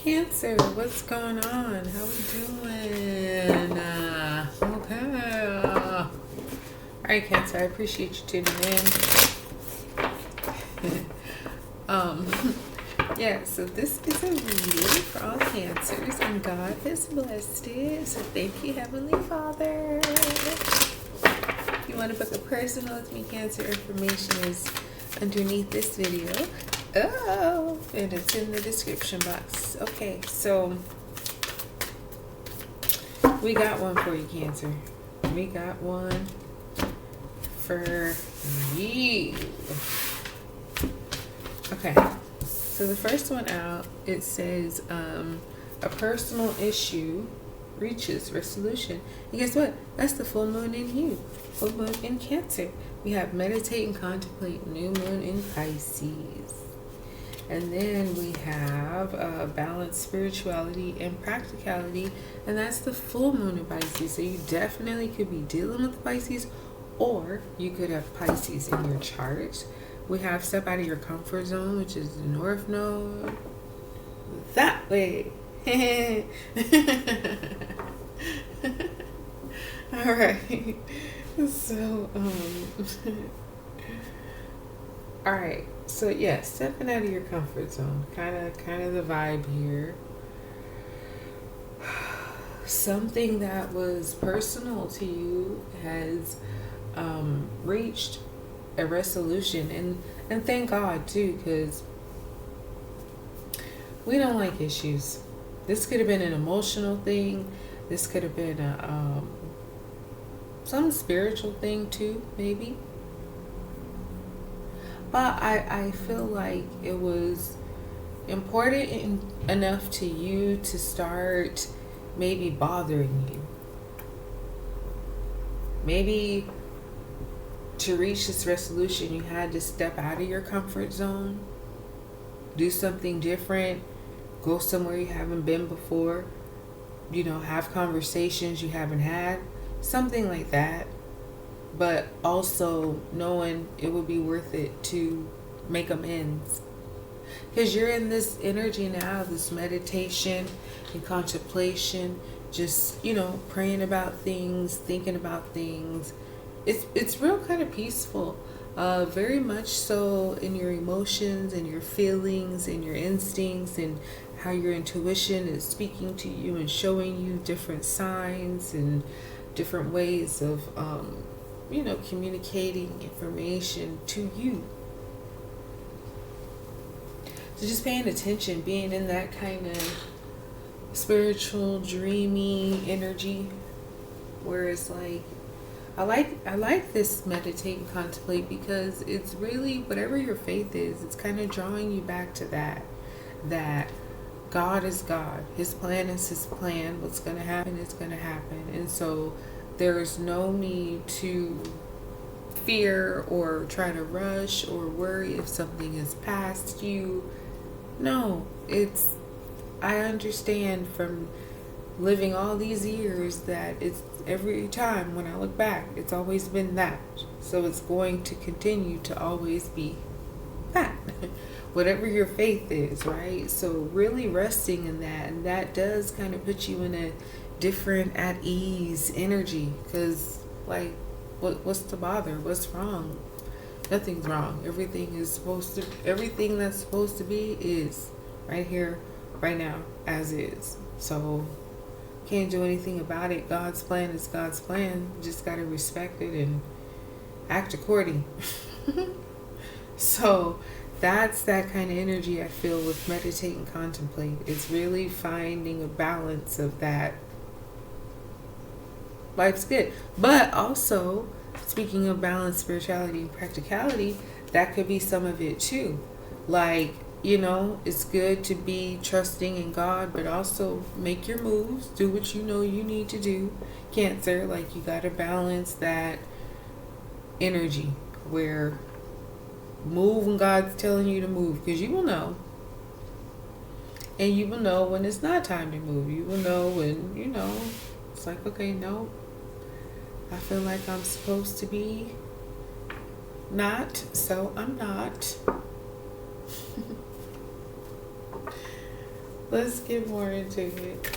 Cancer, what's going on? How we doing? Okay. All right, Cancer, I appreciate you tuning in. Yeah, so this is a reading for all Cancers, and God has blessed it. So thank you, Heavenly Father. If you want to book a personal with me, Cancer, information is underneath this video. Oh, and it's in the description box. Okay, so we got one for you, Cancer. We got one for you. Okay, so the first one out, it says a personal issue reaches resolution. And guess what? That's the full moon in you. Full moon in Cancer. We have meditate and contemplate, new moon in Pisces. And then we have balanced spirituality and practicality, and that's the full moon in Pisces. So you definitely could be dealing with Pisces, or you could have Pisces in your chart. We have step out of your comfort zone, which is the North Node. That way. All right. So, all right. So yeah, stepping out of your comfort zone, kind of the vibe here. Something that was personal to you has reached a resolution, and thank God too, because we don't like issues. This could have been an emotional thing. This could have been a some spiritual thing too, maybe. But I feel like it was important enough to you to start maybe bothering you. Maybe to reach this resolution, you had to step out of your comfort zone, do something different, go somewhere you haven't been before, have conversations you haven't had, something like that. But also knowing it would be worth it to make amends. Because you're in this energy now, this meditation and contemplation, just, praying about things, thinking about things. It's real kind of peaceful. Very much so in your emotions and your feelings and your instincts, and how your intuition is speaking to you and showing you different signs and different ways of communicating information to you. So just paying attention, being in that kind of spiritual, dreamy energy, where it's like, I like this meditate and contemplate, because it's really, whatever your faith is, it's kind of drawing you back to that God is God. His plan is His plan. What's going to happen is going to happen. And so there is no need to fear or try to rush or worry if something is past you. No, I understand from living all these years that it's every time when I look back, it's always been that. So it's going to continue to always be that. Whatever your faith is, right? So really resting in that, and that does kind of put you in a different at ease energy, because what's the bother? What's wrong? Nothing's wrong. Everything that's supposed to be is right here, right now, as is. So can't do anything about it. God's plan is God's plan. You just gotta respect it and act according. So that's that kind of energy I feel with meditate and contemplate. It's really finding a balance of that. Life's good. But also, speaking of balance, spirituality, and practicality, that could be some of it too. Like, it's good to be trusting in God, but also make your moves, do what you know you need to do. Cancer, like, you got to balance that energy where move when God's telling you to move, because you will know. And you will know when it's not time to move. You will know when, it's like, okay, no, I feel like I'm supposed to be not, so I'm not. Let's get more into it.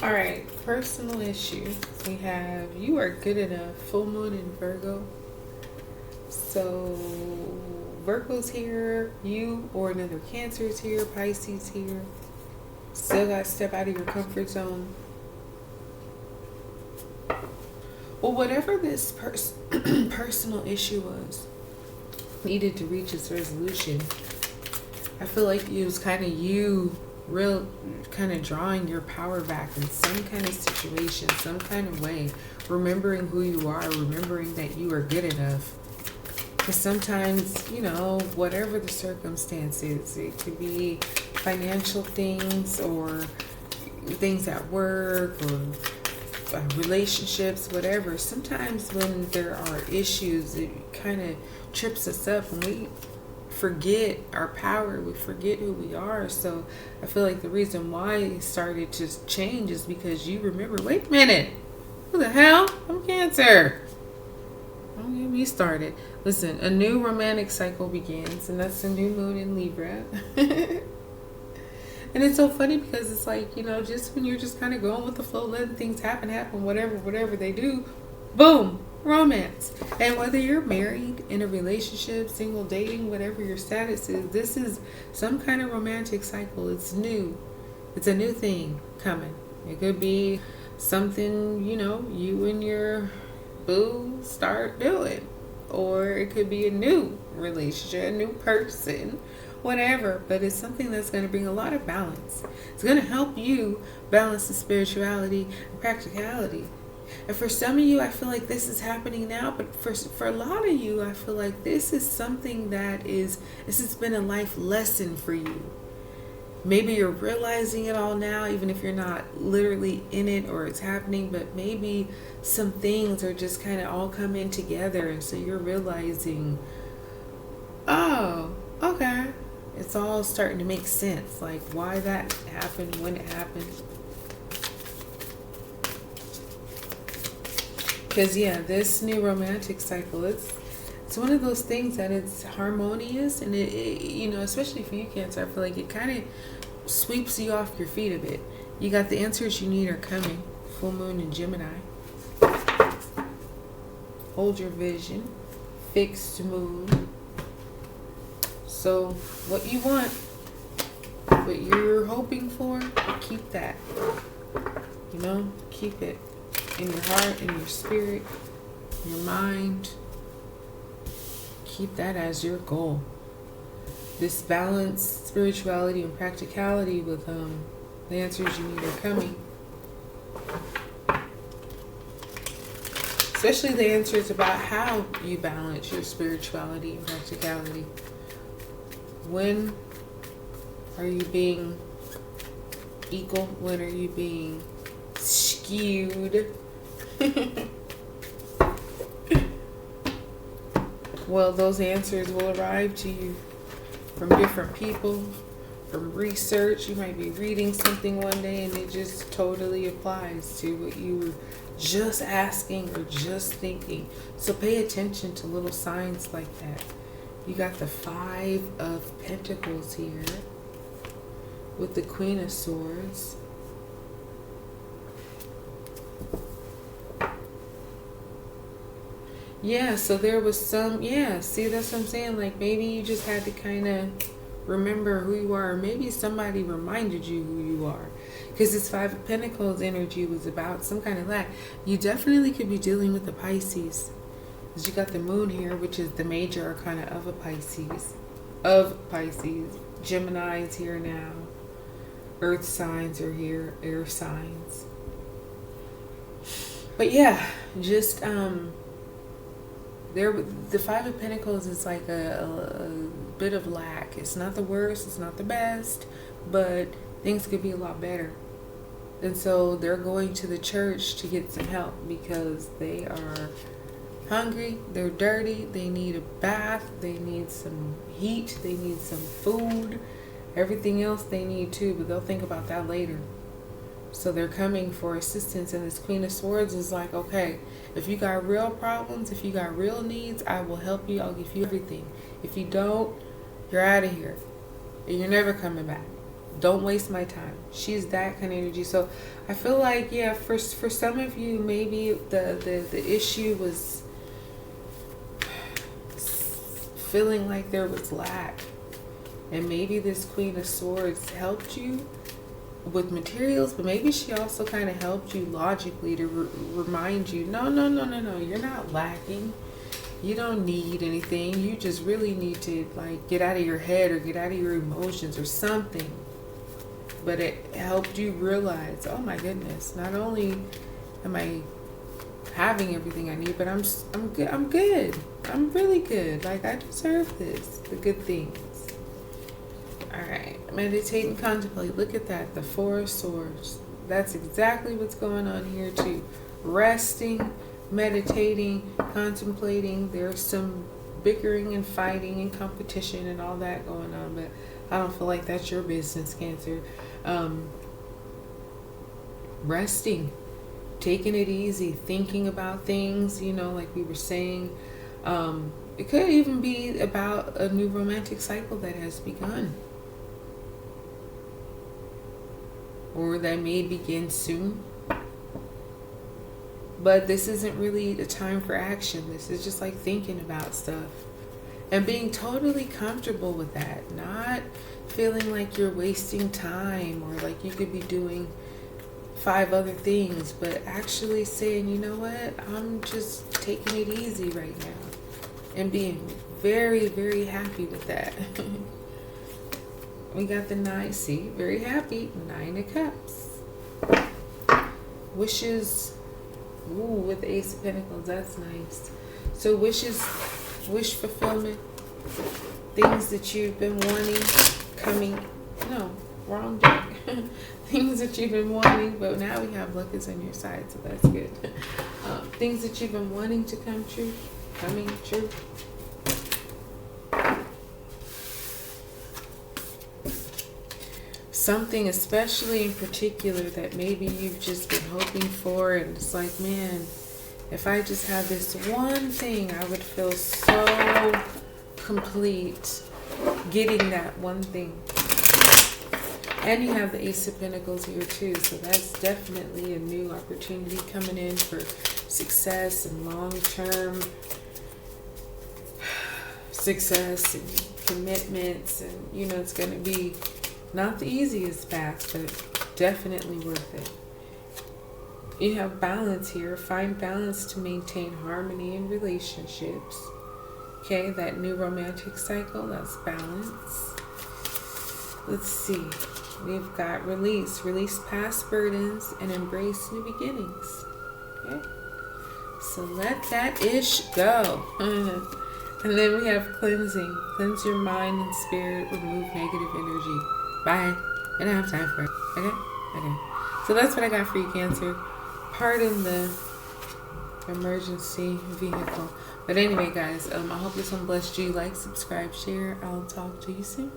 All right, personal issues. We have you are good enough. Full moon in Virgo. So Virgo's here, you or another Cancer's here, Pisces here. Still got to step out of your comfort zone. Well, whatever this personal issue was, needed to reach its resolution. I feel like it was kind of you real kind of drawing your power back in some kind of situation, some kind of way, remembering who you are, remembering that you are good enough. Because sometimes, you know, whatever the circumstances, it could be financial things or things at work or relationships, whatever. Sometimes when there are issues, it kind of trips us up and we forget our power, we forget who we are. So I feel like the reason why it started to change is because you remember, wait a minute, who the hell? I'm Cancer. Don't get me started. Listen, a new romantic cycle begins, and that's the new moon in Libra. And it's so funny because it's like, you know, just when you're just kind of going with the flow, letting things happen, whatever they do, boom, romance. And whether you're married, in a relationship, single, dating, whatever your status is, this is some kind of romantic cycle. It's new. It's a new thing coming. It could be something, you know, you and your boo start doing. Or it could be a new relationship, a new person, whatever. But it's something that's going to bring a lot of balance. It's going to help you balance the spirituality and practicality. And for some of you, I feel like this is happening now. But for a lot of you, I feel like this is something this has been a life lesson for you. Maybe you're realizing it all now, even if you're not literally in it or it's happening, but maybe some things are just kind of all coming together. And so you're realizing, oh, okay. It's all starting to make sense. Like why that happened, when it happened. Because yeah, this new romantic cycle, it's one of those things that it's harmonious, and it you know, especially for you Cancer, I feel like it kind of sweeps you off your feet a bit. You got the answers you need are coming. Full moon in Gemini. Hold your vision. Fixed moon. So what you want, what you're hoping for, keep that. You know, keep it in your heart, in your spirit, in your mind. Keep that as your goal. This balanced spirituality and practicality with the answers you need are coming. Especially the answers about how you balance your spirituality and practicality. When are you being equal? When are you being skewed? Well, those answers will arrive to you from different people, from research. You might be reading something one day and it just totally applies to what you were just asking or just thinking. So pay attention to little signs like that. You got the 5 of Pentacles here with the Queen of Swords. Yeah, so there was some, yeah, see, that's what I'm saying. Like, maybe you just had to kind of remember who you are. Or maybe somebody reminded you who you are. Because this 5 of Pentacles energy was about some kind of lack. You definitely could be dealing with the Pisces. Because you got the moon here, which is the major arcana of a Pisces. Gemini is here now. Earth signs are here. Air signs. But yeah, just, the 5 of Pentacles is like a bit of lack. It's not the worst, it's not the best, but things could be a lot better. And so they're going to the church to get some help because they are hungry, they're dirty, they need a bath, they need some heat, they need some food, everything else they need too, but they'll think about that later. So they're coming for assistance, and this Queen of Swords is like, okay, if you got real problems, if you got real needs, I will help you. I'll give you everything. If you don't, you're out of here. And you're never coming back. Don't waste my time. She's that kind of energy. So I feel like, yeah, for some of you, maybe the issue was feeling like there was lack. And maybe this Queen of Swords helped you with materials, but maybe she also kind of helped you logically to remind you, no, you're not lacking. You don't need anything. You just really need to like get out of your head or get out of your emotions or something. But it helped you realize, oh my goodness, not only am I having everything I need, but I'm good. I'm good. I'm really good. Like, I deserve this, the good things. All right, meditate and contemplate. Look at that, the Four of Swords. That's exactly what's going on here too. Resting, meditating, contemplating. There's some bickering and fighting and competition and all that going on, but I don't feel like that's your business, Cancer. Resting, taking it easy, thinking about things, you know, like we were saying. It could even be about a new romantic cycle that has begun, or that may begin soon. But this isn't really the time for action. This is just like thinking about stuff and being totally comfortable with that, not feeling like you're wasting time or like you could be doing 5 other things, but actually saying, you know what, I'm just taking it easy right now and being very, very happy with that. We got the 9, see, very happy, 9 of Cups. Wishes, ooh, with the Ace of Pentacles, that's nice. So wishes, wish fulfillment, things that you've been wanting, coming, no, wrong deck. Things that you've been wanting, but now we have luck is on your side, so that's good. Things that you've been wanting to come true, coming true. Something especially in particular that maybe you've just been hoping for, and it's like, man, if I just had this one thing, I would feel so complete getting that one thing. And you have the Ace of Pentacles here too, so that's definitely a new opportunity coming in for success and long-term success and commitments, and you know, it's going to be not the easiest path, but definitely worth it. You have balance here. Find balance to maintain harmony in relationships. Okay, that new romantic cycle, that's balance. Let's see. We've got release. Release past burdens and embrace new beginnings. Okay, so let that ish go. And then we have cleansing. Cleanse your mind and spirit. Remove negative energy. Bye. I don't have time for it. Okay? Okay. So that's what I got for you, Cancer. Pardon the emergency vehicle. But anyway, guys, I hope this one blessed you. Like, subscribe, share. I'll talk to you soon.